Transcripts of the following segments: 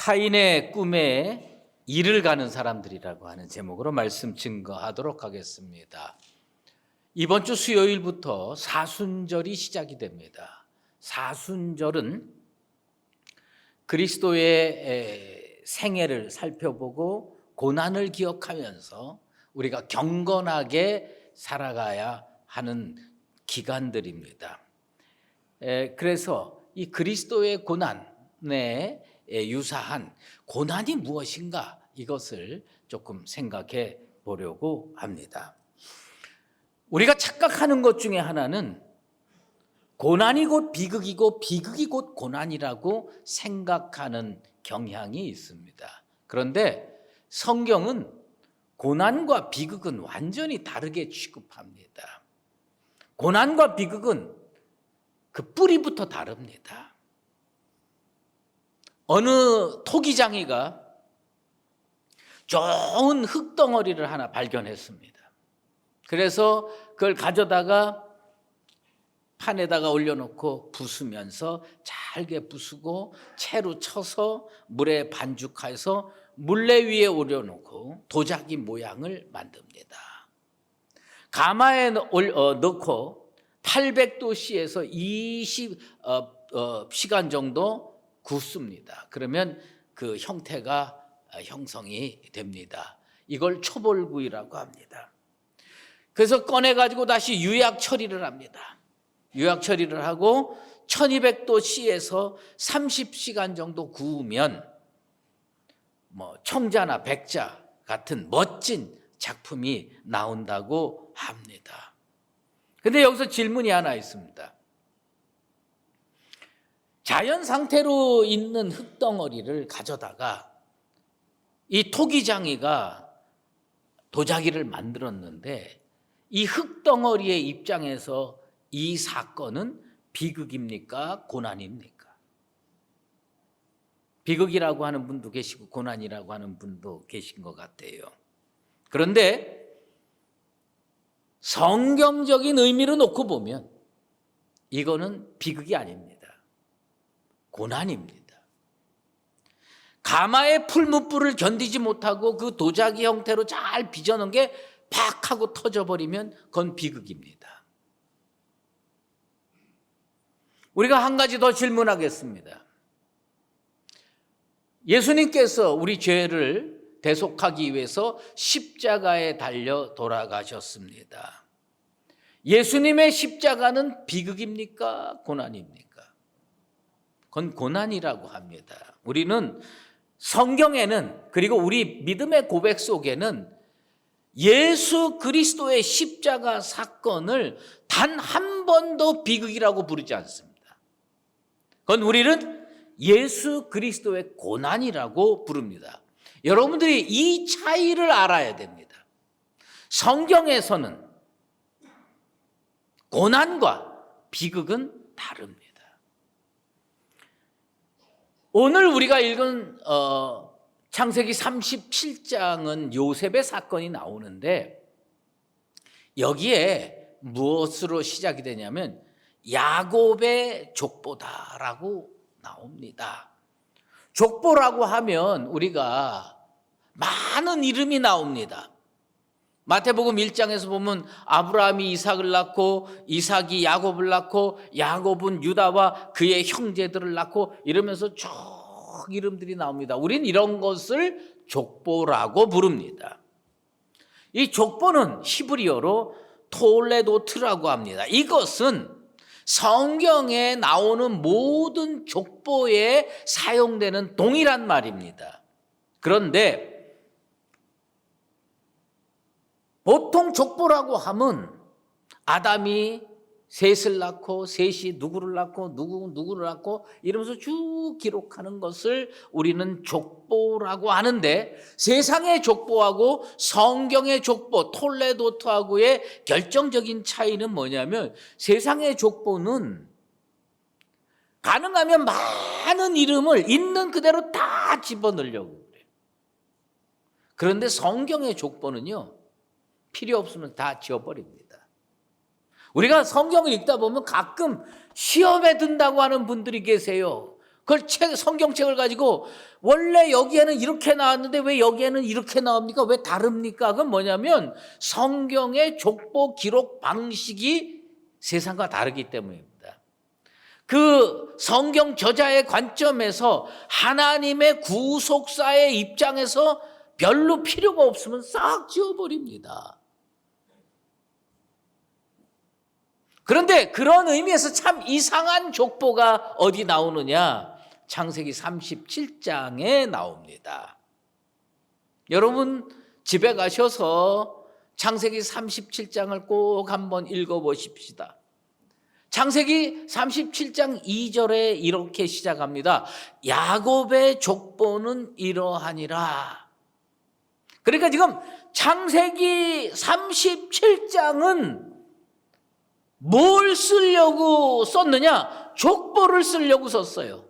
타인의 꿈에 일을 가는 사람들이라고 하는 제목으로 말씀 증거하도록 하겠습니다. 이번 주 수요일부터 사순절이 시작이 됩니다. 사순절은 그리스도의 생애를 살펴보고 고난을 기억하면서 우리가 경건하게 살아가야 하는 기간들입니다. 그래서 이 그리스도의 고난에 유사한 고난이 무엇인가, 이것을 조금 생각해 보려고 합니다. 우리가 착각하는 것 중에 하나는 고난이 곧 비극이고 비극이 곧 고난이라고 생각하는 경향이 있습니다. 그런데 성경은 고난과 비극은 완전히 다르게 취급합니다. 고난과 비극은 그 뿌리부터 다릅니다. 어느 토기장이가 좋은 흙덩어리를 하나 발견했습니다. 그래서 그걸 가져다가 판에다가 올려놓고 부수면서 잘게 부수고 채로 쳐서 물에 반죽해서 물레 위에 올려놓고 도자기 모양을 만듭니다. 가마에 넣고 800도씨에서 20시간 정도 굽습니다. 그러면 그 형태가 형성이 됩니다. 이걸 초벌구이라고 합니다. 그래서 꺼내가지고 다시 유약 처리를 합니다. 유약 처리를 하고 1200도씨에서 30시간 정도 구우면 청자나 백자 같은 멋진 작품이 나온다고 합니다. 그런데 여기서 질문이 하나 있습니다. 자연 상태로 있는 흙덩어리를 가져다가 이 토기장이가 도자기를 만들었는데 이 흙덩어리의 입장에서 이 사건은 비극입니까? 고난입니까? 비극이라고 하는 분도 계시고 고난이라고 하는 분도 계신 것 같아요. 그런데 성경적인 의미로 놓고 보면 이거는 비극이 아닙니다. 고난입니다. 가마의 풀무불을 견디지 못하고 그 도자기 형태로 잘 빚어놓은 게 팍 하고 터져버리면 그건 비극입니다. 우리가 한 가지 더 질문하겠습니다. 예수님께서 우리 죄를 대속하기 위해서 십자가에 달려 돌아가셨습니다. 예수님의 십자가는 비극입니까? 고난입니까? 그건 고난이라고 합니다. 우리는 성경에는, 그리고 우리 믿음의 고백 속에는 예수 그리스도의 십자가 사건을 단 한 번도 비극이라고 부르지 않습니다. 그건 우리는 예수 그리스도의 고난이라고 부릅니다. 여러분들이 이 차이를 알아야 됩니다. 성경에서는 고난과 비극은 다릅니다. 오늘 우리가 읽은 창세기 37장은 요셉의 사건이 나오는데 여기에 무엇으로 시작이 되냐면 야곱의 족보다라고 나옵니다. 족보라고 하면 우리가 많은 이름이 나옵니다. 마태복음 1장에서 보면 아브라함이 이삭을 낳고 이삭이 야곱을 낳고 야곱은 유다와 그의 형제들을 낳고 이러면서 쭉 이름들이 나옵니다. 우린 이런 것을 족보라고 부릅니다. 이 족보는 히브리어로 톨레도트라고 합니다. 이것은 성경에 나오는 모든 족보에 사용되는 동일한 말입니다. 그런데 보통 족보라고 하면 아담이 셋을 낳고 셋이 누구를 낳고 누구를 낳고 이러면서 쭉 기록하는 것을 우리는 족보라고 하는데 세상의 족보하고 성경의 족보 톨레도트하고의 결정적인 차이는 뭐냐면 세상의 족보는 가능하면 많은 이름을 있는 그대로 다 집어넣으려고 그래요. 그런데 성경의 족보는요, 필요 없으면 다 지워버립니다. 우리가 성경을 읽다 보면 가끔 시험에 든다고 하는 분들이 계세요. 그걸 성경책을 가지고 원래 여기에는 이렇게 나왔는데 왜 여기에는 이렇게 나옵니까? 왜 다릅니까? 그건 뭐냐면 성경의 족보 기록 방식이 세상과 다르기 때문입니다. 그 성경 저자의 관점에서 하나님의 구속사의 입장에서 별로 필요가 없으면 싹 지워버립니다. 그런데 그런 의미에서 참 이상한 족보가 어디 나오느냐? 창세기 37장에 나옵니다. 여러분 집에 가셔서 창세기 37장을 꼭 한번 읽어보십시다. 창세기 37장 2절에 이렇게 시작합니다. 야곱의 족보는 이러하니라. 그러니까 지금 창세기 37장은 뭘 쓰려고 썼느냐? 족보를 쓰려고 썼어요.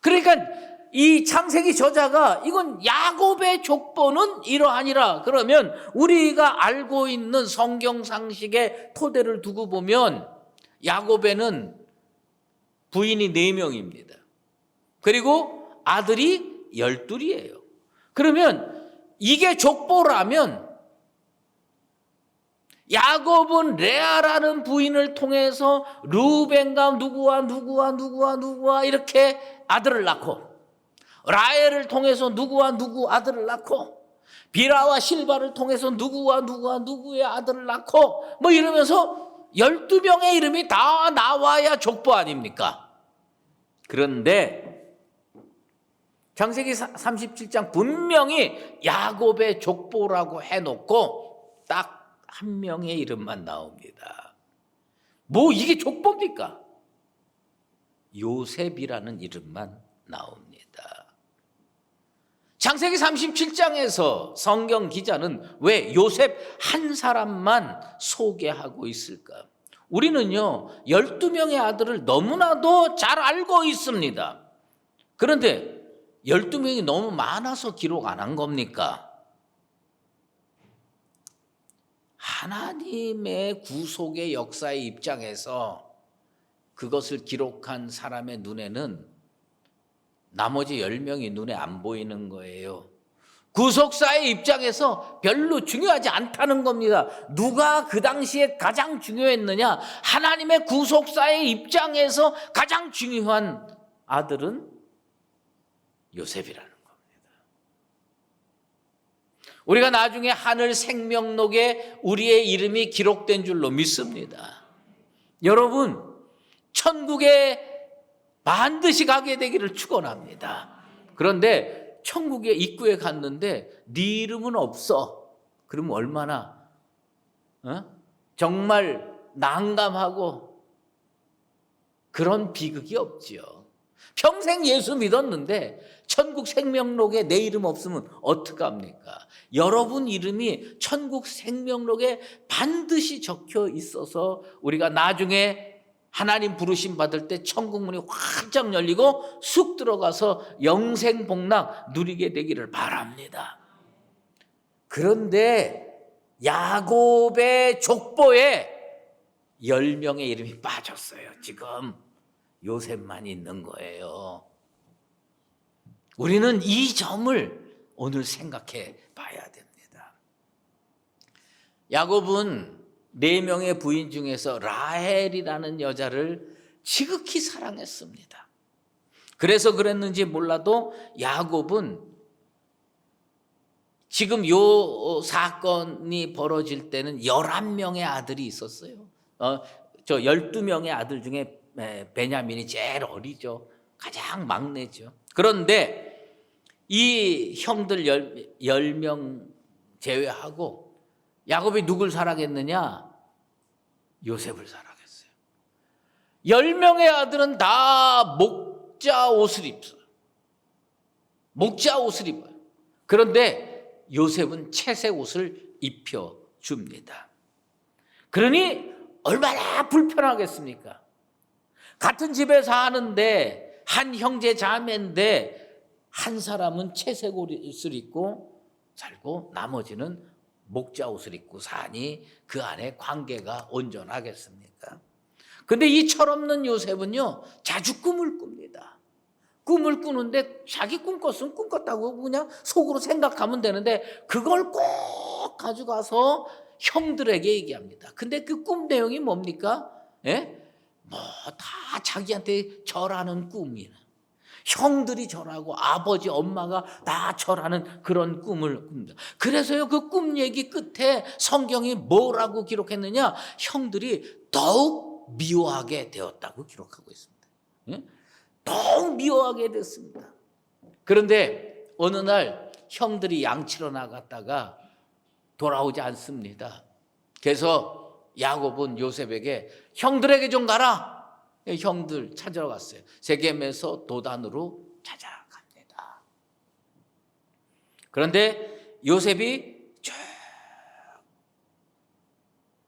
그러니까 이 창세기 저자가 이건 야곱의 족보는 이러하니라. 그러면 우리가 알고 있는 성경 상식의 토대를 두고 보면 야곱에는 부인이 4명입니다. 그리고 아들이 12이에요. 그러면 이게 족보라면 야곱은 레아라는 부인을 통해서 루벤과 누구와 이렇게 아들을 낳고, 라헬을 통해서 누구와 누구 아들을 낳고, 비라와 실바를 통해서 누구와 누구의 아들을 낳고, 뭐 이러면서 12명의 이름이 다 나와야 족보 아닙니까? 그런데 창세기 37장 분명히 야곱의 족보라고 해놓고 딱 한 명의 이름만 나옵니다. 뭐 이게 족보입니까? 요셉이라는 이름만 나옵니다. 창세기 37장에서 성경 기자는 왜 요셉 한 사람만 소개하고 있을까? 우리는요 12명의 아들을 너무나도 잘 알고 있습니다. 그런데 12명이 너무 많아서 기록 안 한 겁니까? 하나님의 구속의 역사의 입장에서 그것을 기록한 사람의 눈에는 나머지 10명이 눈에 안 보이는 거예요. 구속사의 입장에서 별로 중요하지 않다는 겁니다. 누가 그 당시에 가장 중요했느냐? 하나님의 구속사의 입장에서 가장 중요한 아들은 요셉이라는 겁니다. 우리가 나중에 하늘 생명록에 우리의 이름이 기록된 줄로 믿습니다. 여러분, 천국에 반드시 가게 되기를 축원합니다. 그런데 천국의 입구에 갔는데 네 이름은 없어. 그러면 얼마나 정말 난감하고 그런 비극이 없지요. 평생 예수 믿었는데 천국 생명록에 내 이름 없으면 어떡합니까? 여러분 이름이 천국 생명록에 반드시 적혀 있어서 우리가 나중에 하나님 부르심 받을 때 천국 문이 활짝 열리고 쑥 들어가서 영생 복락 누리게 되기를 바랍니다. 그런데 야곱의 족보에 10명의 이름이 빠졌어요. 지금 요셉만 있는 거예요. 우리는 이 점을 오늘 생각해 봐야 됩니다. 야곱은 4명의 부인 중에서 라헬이라는 여자를 지극히 사랑했습니다. 그래서 그랬는지 몰라도 야곱은 지금 요 사건이 벌어질 때는 11명의 아들이 있었어요. 12명의 아들 중에 베냐민이 제일 어리죠. 가장 막내죠. 그런데 이 형들 10명 제외하고 야곱이 누굴 사랑했느냐? 요셉을 사랑했어요. 10명의 아들은 다 목자 옷을 입어요. 목자 옷을 입어요. 그런데 요셉은 채색 옷을 입혀줍니다. 그러니 얼마나 불편하겠습니까? 같은 집에 사는데 한 형제 자매인데 한 사람은 채색 옷을 입고 살고 나머지는 목자 옷을 입고 사니 그 안에 관계가 온전하겠습니까? 근데 이 철없는 요셉은요, 자주 꿈을 꿉니다. 꿈을 꾸는데 자기 꿈 꿨으면 꿈 꿨다고 그냥 속으로 생각하면 되는데 그걸 꼭 가져가서 형들에게 얘기합니다. 근데 그 꿈 내용이 뭡니까? 예? 뭐 다 자기한테 절하는 꿈이에요. 형들이 절하고 아버지, 엄마가 다 절하는 그런 꿈을 꿉니다. 그래서요, 그 꿈 얘기 끝에 성경이 뭐라고 기록했느냐? 형들이 더욱 미워하게 되었다고 기록하고 있습니다. 예? 더욱 미워하게 됐습니다. 그런데 어느 날 형들이 양치러 나갔다가 돌아오지 않습니다. 그래서 야곱은 요셉에게 형들에게 좀 가라. 형들 찾으러 갔어요. 세겜에서 도단으로 찾아갑니다. 그런데 요셉이 쭉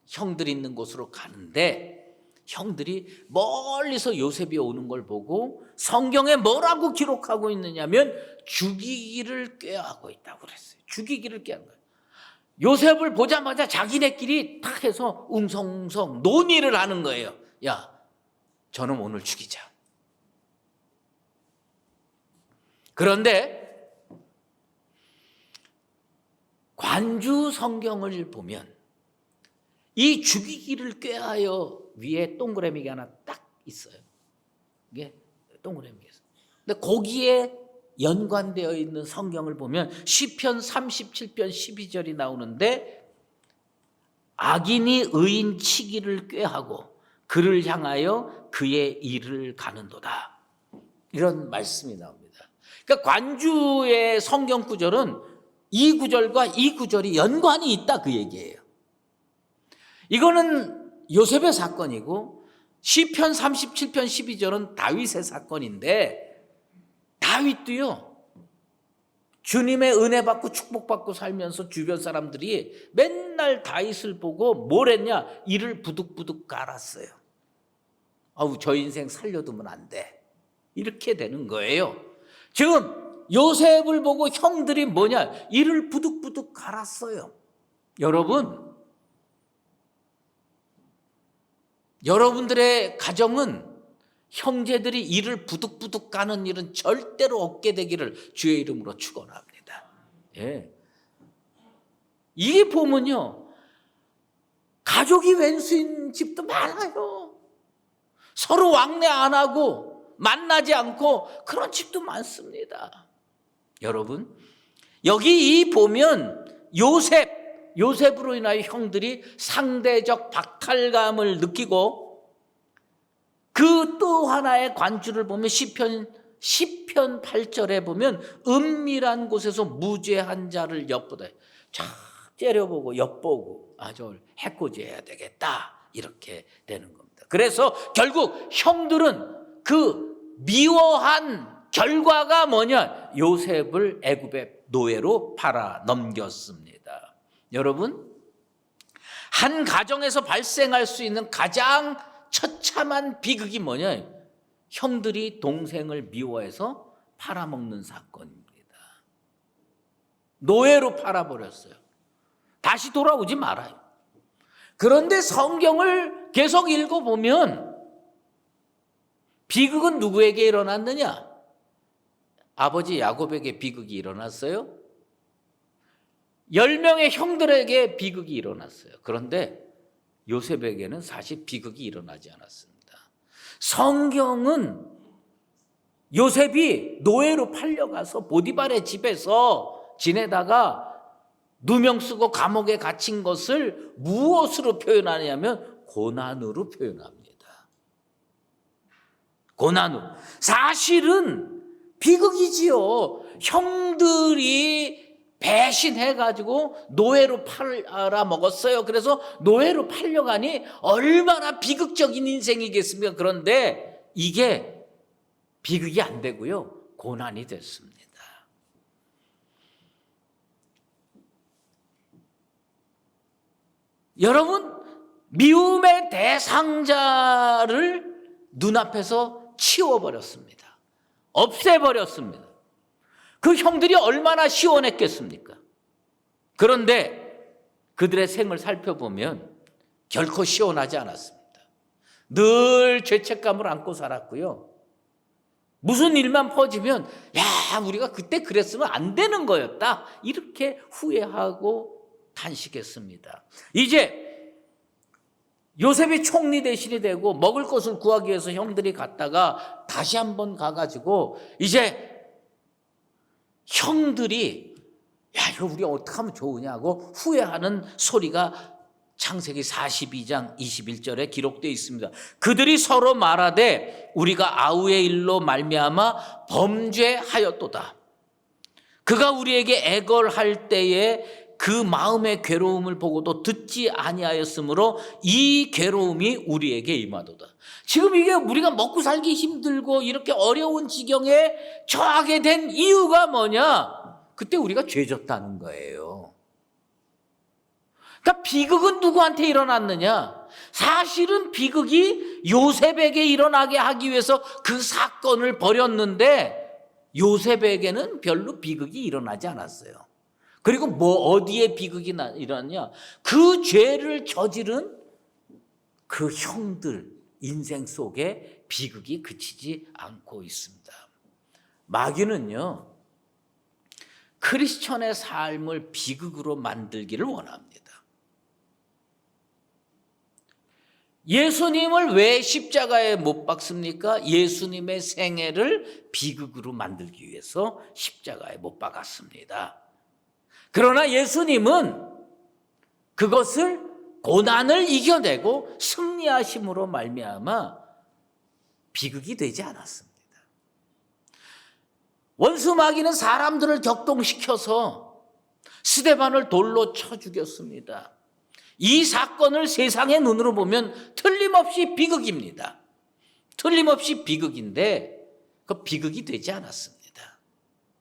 형들이 있는 곳으로 가는데 형들이 멀리서 요셉이 오는 걸 보고 성경에 뭐라고 기록하고 있느냐면 죽이기를 꾀하고 있다고 그랬어요. 죽이기를 꾀한 거예요. 요셉을 보자마자 자기네끼리 탁 해서 웅성웅성 논의를 하는 거예요. 야, 저놈 오늘 죽이자. 그런데 관주 성경을 보면 이 죽이기를 꾀하여 위에 동그라미가 하나 딱 있어요. 이게 동그라미가 있어요. 근데 거기에 연관되어 있는 성경을 보면 시편 37편 12절이 나오는데 악인이 의인 치기를 꾀하고 그를 향하여 그의 일을 가는도다. 이런 말씀이 나옵니다. 그러니까 관주의 성경 구절은 이 구절과 이 구절이 연관이 있다 그 얘기예요. 이거는 요셉의 사건이고 시편 37편 12절은 다윗의 사건인데 다윗도요, 주님의 은혜 받고 축복받고 살면서 주변 사람들이 맨날 다윗을 보고 뭘 했냐? 이를 부득부득 갈았어요. 아우, 저 인생 살려두면 안 돼. 이렇게 되는 거예요. 지금 요셉을 보고 형들이 뭐냐? 이를 부득부득 갈았어요. 여러분들의 가정은 형제들이 이를 부득부득 가는 일은 절대로 없게 되기를 주의 이름으로 축원합니다. 예. 이게 보면요, 가족이 왼수인 집도 많아요. 서로 왕래 안 하고 만나지 않고 그런 집도 많습니다. 여러분, 여기 보면 요셉으로 인하여 형들이 상대적 박탈감을 느끼고 그 또 하나의 관주를 보면 시편 8절에 보면 은밀한 곳에서 무죄한 자를 엿보다 쫙 째려보고 엿보고 저 해코지해야 되겠다, 이렇게 되는 겁니다. 그래서 결국 형들은 그 미워한 결과가 뭐냐? 요셉을 애굽의 노예로 팔아 넘겼습니다. 여러분, 한 가정에서 발생할 수 있는 가장 처참한 비극이 뭐냐? 형들이 동생을 미워해서 팔아먹는 사건입니다. 노예로 팔아버렸어요. 다시 돌아오지 말아요. 그런데 성경을 계속 읽어보면 비극은 누구에게 일어났느냐? 아버지 야곱에게 비극이 일어났어요. 10명의 형들에게 비극이 일어났어요. 그런데 요셉에게는 사실 비극이 일어나지 않았습니다. 성경은 요셉이 노예로 팔려가서 보디발의 집에서 지내다가 누명 쓰고 감옥에 갇힌 것을 무엇으로 표현하냐면 고난으로 표현합니다. 고난으로. 사실은 비극이지요. 형들이 배신해가지고 노예로 팔아먹었어요. 그래서 노예로 팔려가니 얼마나 비극적인 인생이겠습니까? 그런데 이게 비극이 안 되고요, 고난이 됐습니다. 여러분, 미움의 대상자를 눈앞에서 치워버렸습니다. 없애버렸습니다. 그 형들이 얼마나 시원했겠습니까? 그런데 그들의 생을 살펴보면 결코 시원하지 않았습니다. 늘 죄책감을 안고 살았고요. 무슨 일만 퍼지면 야, 우리가 그때 그랬으면 안 되는 거였다, 이렇게 후회하고 탄식했습니다. 이제 요셉이 총리 대신이 되고 먹을 것을 구하기 위해서 형들이 갔다가 다시 한번 가가지고 이제 형들이 야, 이거 우리 어떻게 하면 좋으냐고 후회하는 소리가 창세기 42장 21절에 기록되어 있습니다. 그들이 서로 말하되 우리가 아우의 일로 말미암아 범죄하였도다. 그가 우리에게 애걸할 때에 그 마음의 괴로움을 보고도 듣지 아니하였으므로 이 괴로움이 우리에게 임하도다. 지금 이게 우리가 먹고 살기 힘들고 이렇게 어려운 지경에 처하게 된 이유가 뭐냐? 그때 우리가 죄졌다는 거예요. 그러니까 비극은 누구한테 일어났느냐? 사실은 비극이 요셉에게 일어나게 하기 위해서 그 사건을 벌였는데 요셉에게는 별로 비극이 일어나지 않았어요. 그리고 어디에 비극이 일어났냐? 그 죄를 저지른 그 형들 인생 속에 비극이 그치지 않고 있습니다. 마귀는요, 크리스천의 삶을 비극으로 만들기를 원합니다. 예수님을 왜 십자가에 못 박습니까? 예수님의 생애를 비극으로 만들기 위해서 십자가에 못 박았습니다. 그러나 예수님은 그것을 고난을 이겨내고 승리하심으로 말미암아 비극이 되지 않았습니다. 원수 마귀는 사람들을 격동시켜서 스데반을 돌로 쳐 죽였습니다. 이 사건을 세상의 눈으로 보면 틀림없이 비극입니다. 틀림없이 비극인데 그 비극이 되지 않았습니다.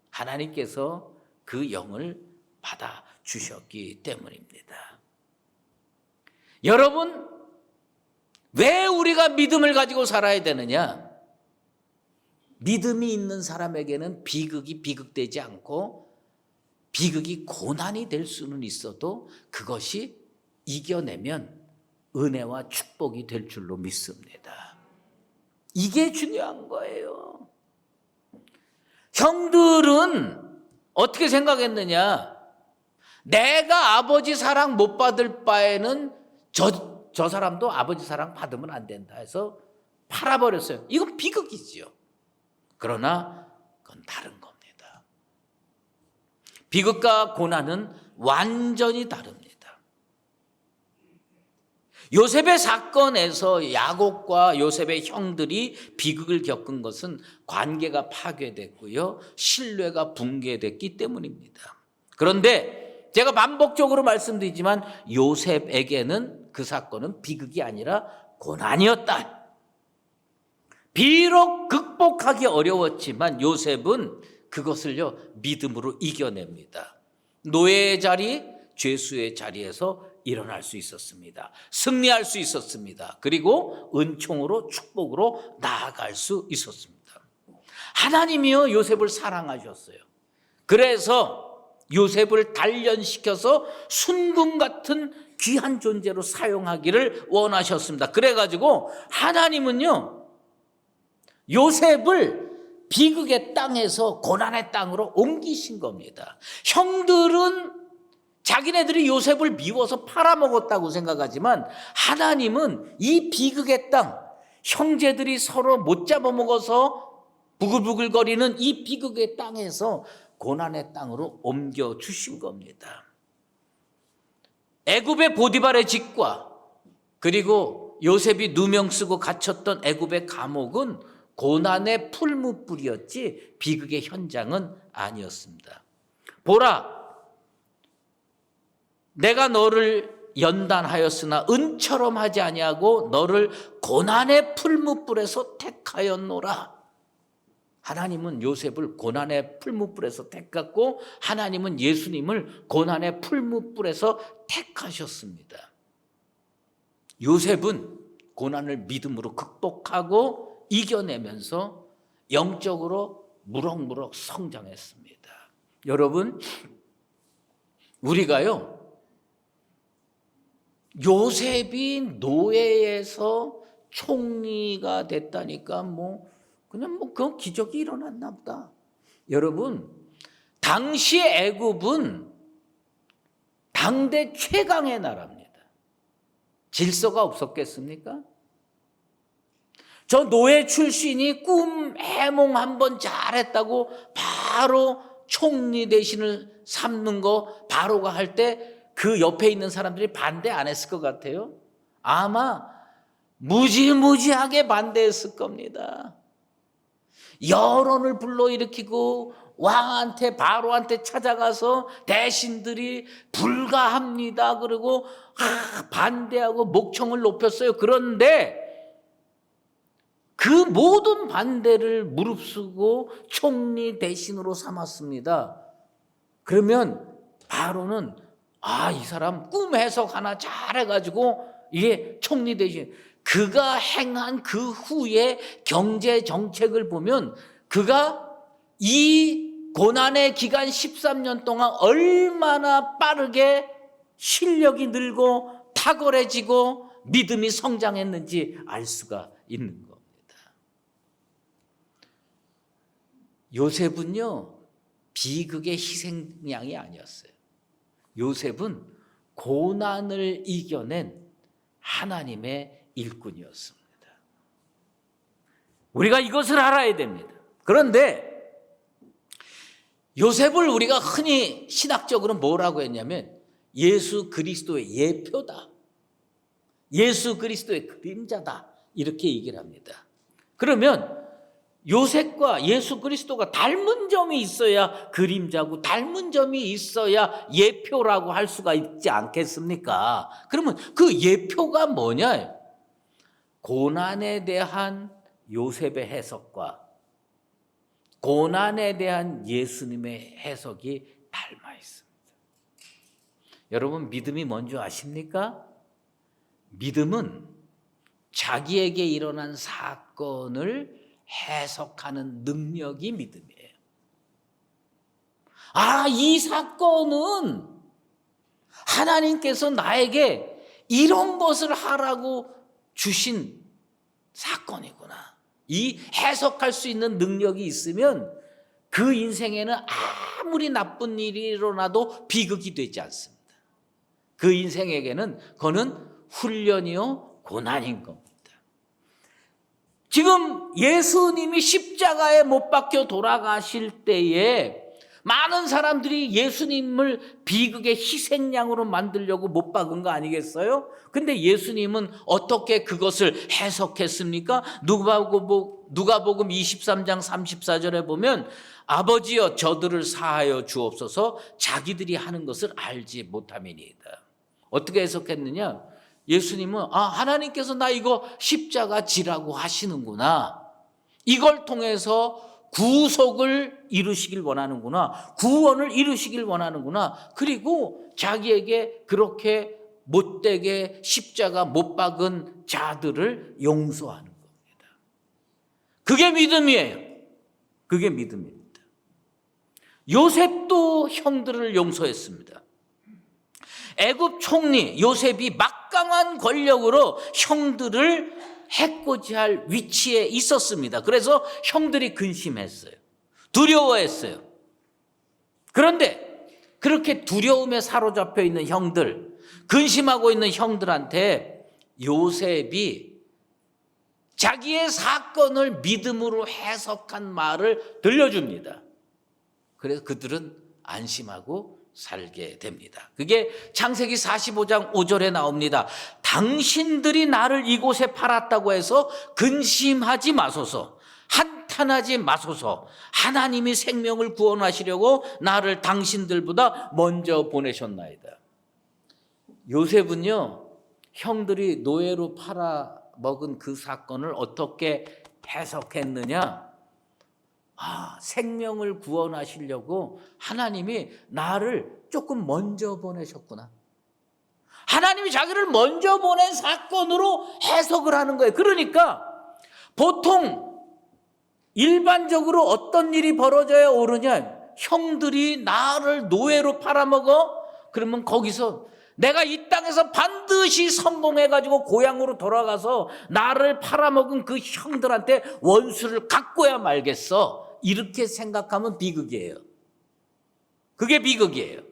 하나님께서 그 영을 받아주셨기 때문입니다. 여러분, 왜 우리가 믿음을 가지고 살아야 되느냐? 믿음이 있는 사람에게는 비극이 비극되지 않고 비극이 고난이 될 수는 있어도 그것이 이겨내면 은혜와 축복이 될 줄로 믿습니다. 이게 중요한 거예요. 형들은 어떻게 생각했느냐? 내가 아버지 사랑 못 받을 바에는 저 사람도 아버지 사랑 받으면 안 된다 해서 팔아버렸어요. 이건 비극이지요. 그러나 그건 다른 겁니다. 비극과 고난은 완전히 다릅니다. 요셉의 사건에서 야곱과 요셉의 형들이 비극을 겪은 것은 관계가 파괴됐고요, 신뢰가 붕괴됐기 때문입니다. 그런데 제가 반복적으로 말씀드리지만 요셉에게는 그 사건은 비극이 아니라 고난이었다. 비록 극복하기 어려웠지만 요셉은 그것을요 믿음으로 이겨냅니다. 노예의 자리, 죄수의 자리에서 일어날 수 있었습니다. 승리할 수 있었습니다. 그리고 은총으로 축복으로 나아갈 수 있었습니다. 하나님이요 요셉을 사랑하셨어요. 그래서 요셉을 단련시켜서 순금 같은 귀한 존재로 사용하기를 원하셨습니다. 그래가지고 하나님은요 요셉을 비극의 땅에서 고난의 땅으로 옮기신 겁니다. 형들은 자기네들이 요셉을 미워서 팔아먹었다고 생각하지만 하나님은 이 비극의 땅, 형제들이 서로 못 잡아먹어서 부글부글거리는 이 비극의 땅에서 고난의 땅으로 옮겨주신 겁니다. 애굽의 보디발의 집과 그리고 요셉이 누명 쓰고 갇혔던 애굽의 감옥은 고난의 풀무불이었지 비극의 현장은 아니었습니다. 보라, 내가 너를 연단하였으나 은처럼 하지 아니하고 너를 고난의 풀무불에서 택하였노라. 하나님은 요셉을 고난의 풀무불에서 택했고 하나님은 예수님을 고난의 풀무불에서 택하셨습니다. 요셉은 고난을 믿음으로 극복하고 이겨내면서 영적으로 무럭무럭 성장했습니다. 여러분, 우리가요 요셉이 노예에서 총리가 됐다니까 그냥 그건 기적이 일어났나 보다. 여러분, 당시의 애굽은 당대 최강의 나라입니다. 질서가 없었겠습니까? 저 노예 출신이 꿈 해몽 한번 잘했다고 바로 총리 대신을 삼는 거 바로가 할 때 그 옆에 있는 사람들이 반대 안 했을 것 같아요. 아마 무지무지하게 반대했을 겁니다. 여론을 불러일으키고 왕한테 바로한테 찾아가서 대신들이 불가합니다. 그리고 반대하고 목청을 높였어요. 그런데 그 모든 반대를 무릅쓰고 총리 대신으로 삼았습니다. 그러면 바로는 이 사람 꿈 해석 하나 잘해가지고 이게 총리 대신, 그가 행한 그 후에 경제 정책을 보면 그가 이 고난의 기간 13년 동안 얼마나 빠르게 실력이 늘고 탁월해지고 믿음이 성장했는지 알 수가 있는 겁니다. 요셉은요, 비극의 희생양이 아니었어요. 요셉은 고난을 이겨낸 하나님의 일꾼이었습니다. 우리가 이것을 알아야 됩니다. 그런데 요셉을 우리가 흔히 신학적으로 뭐라고 했냐면 예수 그리스도의 예표다, 예수 그리스도의 그림자다, 이렇게 얘기를 합니다. 그러면 요셉과 예수 그리스도가 닮은 점이 있어야 그림자고 닮은 점이 있어야 예표라고 할 수가 있지 않겠습니까? 그러면 그 예표가 뭐냐? 고난에 대한 요셉의 해석과 고난에 대한 예수님의 해석이 닮아 있습니다. 여러분, 믿음이 뭔지 아십니까? 믿음은 자기에게 일어난 사건을 해석하는 능력이 믿음이에요. 이 사건은 하나님께서 나에게 이런 것을 하라고 주신 사건이구나. 이 해석할 수 있는 능력이 있으면 그 인생에는 아무리 나쁜 일이 일어나도 비극이 되지 않습니다. 그 인생에게는 그거는 훈련이요 고난인 겁니다. 지금 예수님이 십자가에 못 박혀 돌아가실 때에 많은 사람들이 예수님을 비극의 희생양으로 만들려고 못 박은 거 아니겠어요? 근데 예수님은 어떻게 그것을 해석했습니까? 누가복음 23장 34절에 보면 아버지여 저들을 사하여 주옵소서 자기들이 하는 것을 알지 못함이니이다. 어떻게 해석했느냐? 예수님은 하나님께서 나 이거 십자가 지라고 하시는구나. 이걸 통해서 구속을 이루시길 원하는구나. 구원을 이루시길 원하는구나. 그리고 자기에게 그렇게 못되게 십자가 못 박은 자들을 용서하는 겁니다. 그게 믿음이에요. 그게 믿음입니다. 요셉도 형들을 용서했습니다. 애굽 총리 요셉이 막강한 권력으로 형들을 해코지할 위치에 있었습니다. 그래서 형들이 근심했어요. 두려워했어요. 그런데 그렇게 두려움에 사로잡혀 있는 형들, 근심하고 있는 형들한테 요셉이 자기의 사건을 믿음으로 해석한 말을 들려줍니다. 그래서 그들은 안심하고 살게 됩니다. 그게 창세기 45장 5절에 나옵니다. 당신들이 나를 이곳에 팔았다고 해서 근심하지 마소서, 한탄하지 마소서. 하나님이 생명을 구원하시려고 나를 당신들보다 먼저 보내셨나이다. 요셉은요, 형들이 노예로 팔아먹은 그 사건을 어떻게 해석했느냐? 생명을 구원하시려고 하나님이 나를 조금 먼저 보내셨구나. 하나님이 자기를 먼저 보낸 사건으로 해석을 하는 거예요. 그러니까 보통 일반적으로 어떤 일이 벌어져야 오르냐? 형들이 나를 노예로 팔아먹어? 그러면 거기서 내가 이 땅에서 반드시 성공해가지고 고향으로 돌아가서 나를 팔아먹은 그 형들한테 원수를 갚고야 말겠어. 이렇게 생각하면 비극이에요. 그게 비극이에요.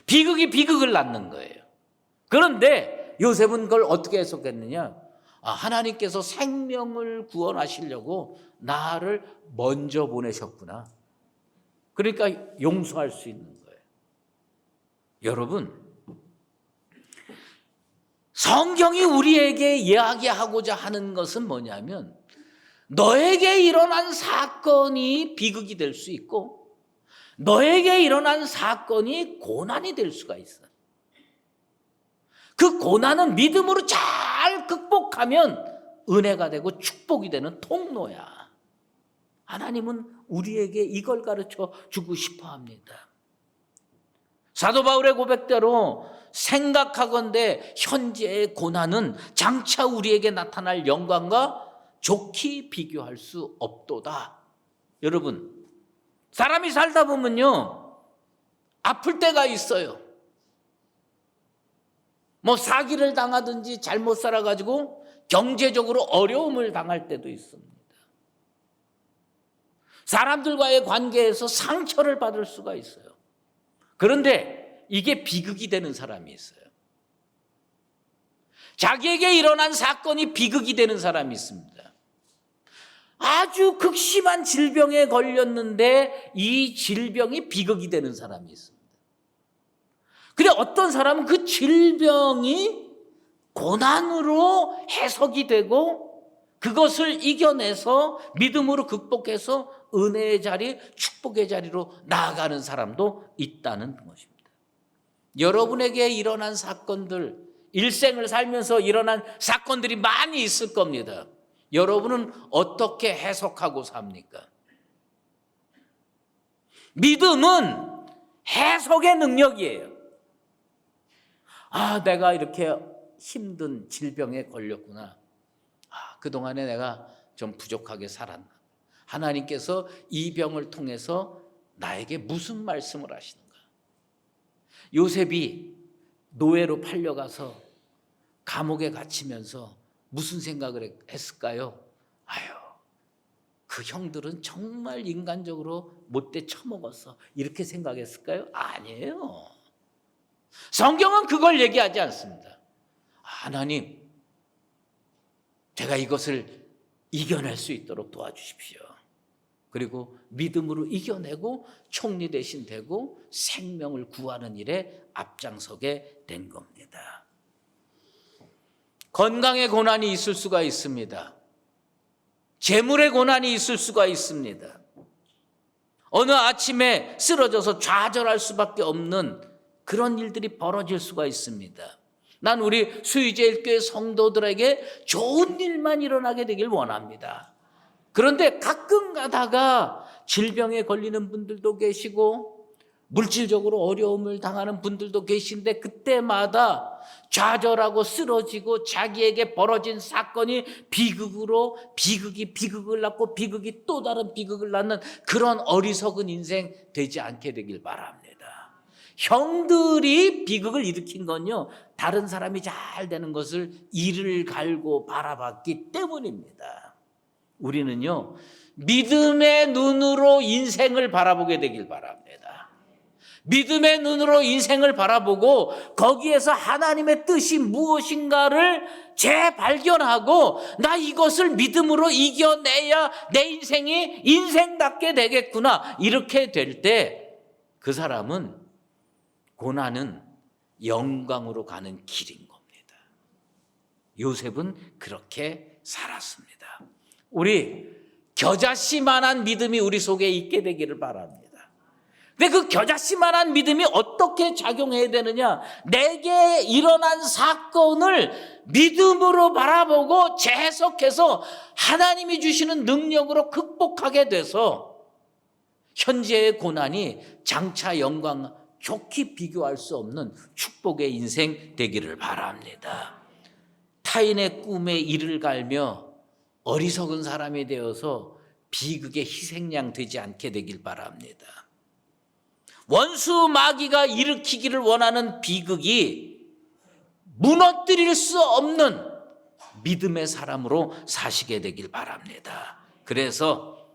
비극이 비극을 낳는 거예요. 그런데 요셉은 그걸 어떻게 해석했느냐? 하나님께서 생명을 구원하시려고 나를 먼저 보내셨구나. 그러니까 용서할 수 있는 거예요. 여러분, 성경이 우리에게 이야기하고자 하는 것은 뭐냐면 너에게 일어난 사건이 비극이 될 수 있고 너에게 일어난 사건이 고난이 될 수가 있어. 그 고난은 믿음으로 잘 극복하면 은혜가 되고 축복이 되는 통로야. 하나님은 우리에게 이걸 가르쳐 주고 싶어 합니다. 사도 바울의 고백대로 생각하건대 현재의 고난은 장차 우리에게 나타날 영광과 좋게 비교할 수 없도다. 여러분, 사람이 살다 보면요, 아플 때가 있어요. 사기를 당하든지 잘못 살아가지고 경제적으로 어려움을 당할 때도 있습니다. 사람들과의 관계에서 상처를 받을 수가 있어요. 그런데 이게 비극이 되는 사람이 있어요. 자기에게 일어난 사건이 비극이 되는 사람이 있습니다. 아주 극심한 질병에 걸렸는데 이 질병이 비극이 되는 사람이 있습니다. 근데 어떤 사람은 그 질병이 고난으로 해석이 되고 그것을 이겨내서 믿음으로 극복해서 은혜의 자리, 축복의 자리로 나아가는 사람도 있다는 것입니다. 여러분에게 일어난 사건들, 일생을 살면서 일어난 사건들이 많이 있을 겁니다. 여러분은 어떻게 해석하고 삽니까? 믿음은 해석의 능력이에요. 내가 이렇게 힘든 질병에 걸렸구나. 그동안에 내가 좀 부족하게 살았나. 하나님께서 이 병을 통해서 나에게 무슨 말씀을 하시는가. 요셉이 노예로 팔려가서 감옥에 갇히면서 무슨 생각을 했을까요? 그 형들은 정말 인간적으로 못돼 처먹었어. 이렇게 생각했을까요? 아니에요. 성경은 그걸 얘기하지 않습니다. 하나님, 제가 이것을 이겨낼 수 있도록 도와주십시오. 그리고 믿음으로 이겨내고 총리 대신 되고 생명을 구하는 일에 앞장서게 된 겁니다. 건강의 고난이 있을 수가 있습니다. 재물의 고난이 있을 수가 있습니다. 어느 아침에 쓰러져서 좌절할 수밖에 없는 그런 일들이 벌어질 수가 있습니다. 난 우리 수의제일교회 성도들에게 좋은 일만 일어나게 되길 원합니다. 그런데 가끔 가다가 질병에 걸리는 분들도 계시고 물질적으로 어려움을 당하는 분들도 계신데 그때마다 좌절하고 쓰러지고 자기에게 벌어진 사건이 비극이 비극을 낳고 비극이 또 다른 비극을 낳는 그런 어리석은 인생 되지 않게 되길 바랍니다. 형들이 비극을 일으킨 건요, 다른 사람이 잘 되는 것을 이를 갈고 바라봤기 때문입니다. 우리는요, 믿음의 눈으로 인생을 바라보게 되길 바랍니다. 믿음의 눈으로 인생을 바라보고 거기에서 하나님의 뜻이 무엇인가를 재발견하고 나 이것을 믿음으로 이겨내야 내 인생이 인생답게 되겠구나. 이렇게 될 때 그 사람은 고난은 영광으로 가는 길인 겁니다. 요셉은 그렇게 살았습니다. 우리 겨자씨만한 믿음이 우리 속에 있게 되기를 바랍니다. 근데 그 겨자씨만한 믿음이 어떻게 작용해야 되느냐? 내게 일어난 사건을 믿음으로 바라보고 재해석해서 하나님이 주시는 능력으로 극복하게 돼서 현재의 고난이 장차 영광 좋게 비교할 수 없는 축복의 인생 되기를 바랍니다. 타인의 꿈에 이를 갈며 어리석은 사람이 되어서 비극의 희생양 되지 않게 되길 바랍니다. 원수 마귀가 일으키기를 원하는 비극이 무너뜨릴 수 없는 믿음의 사람으로 사시게 되길 바랍니다. 그래서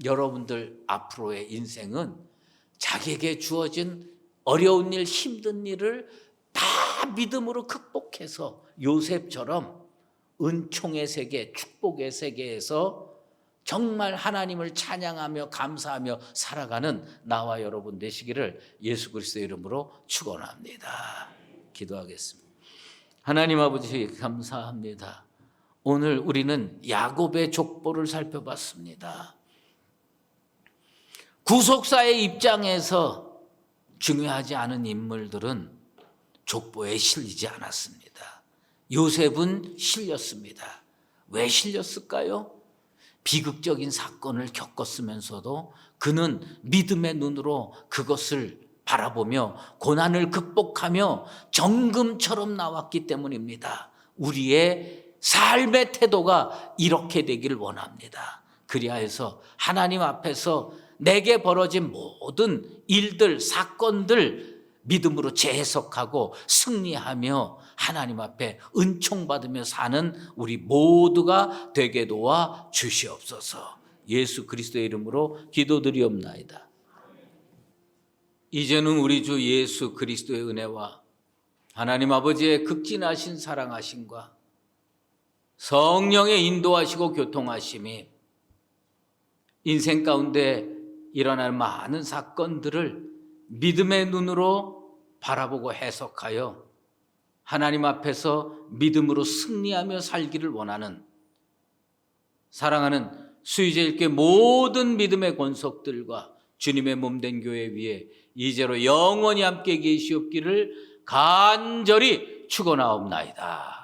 여러분들 앞으로의 인생은 자기에게 주어진 어려운 일, 힘든 일을 다 믿음으로 극복해서 요셉처럼 은총의 세계, 축복의 세계에서 정말 하나님을 찬양하며 감사하며 살아가는 나와 여러분 되시기를 예수 그리스도의 이름으로 축원합니다. 기도하겠습니다. 하나님 아버지 감사합니다. 오늘 우리는 야곱의 족보를 살펴봤습니다. 구속사의 입장에서 중요하지 않은 인물들은 족보에 실리지 않았습니다. 요셉은 실렸습니다. 왜 실렸을까요? 비극적인 사건을 겪었으면서도 그는 믿음의 눈으로 그것을 바라보며 고난을 극복하며 정금처럼 나왔기 때문입니다. 우리의 삶의 태도가 이렇게 되기를 원합니다. 그리하여서 하나님 앞에서 내게 벌어진 모든 일들, 사건들 믿음으로 재해석하고 승리하며 하나님 앞에 은총받으며 사는 우리 모두가 되게 도와 주시옵소서. 예수 그리스도의 이름으로 기도드리옵나이다. 이제는 우리 주 예수 그리스도의 은혜와 하나님 아버지의 극진하신 사랑하심과 성령의 인도하시고 교통하심이 인생 가운데 일어날 많은 사건들을 믿음의 눈으로 바라보고 해석하여 하나님 앞에서 믿음으로 승리하며 살기를 원하는 사랑하는 수의제일교회 모든 믿음의 권속들과 주님의 몸된 교회 위에 이제로 영원히 함께 계시옵기를 간절히 축원하옵나이다.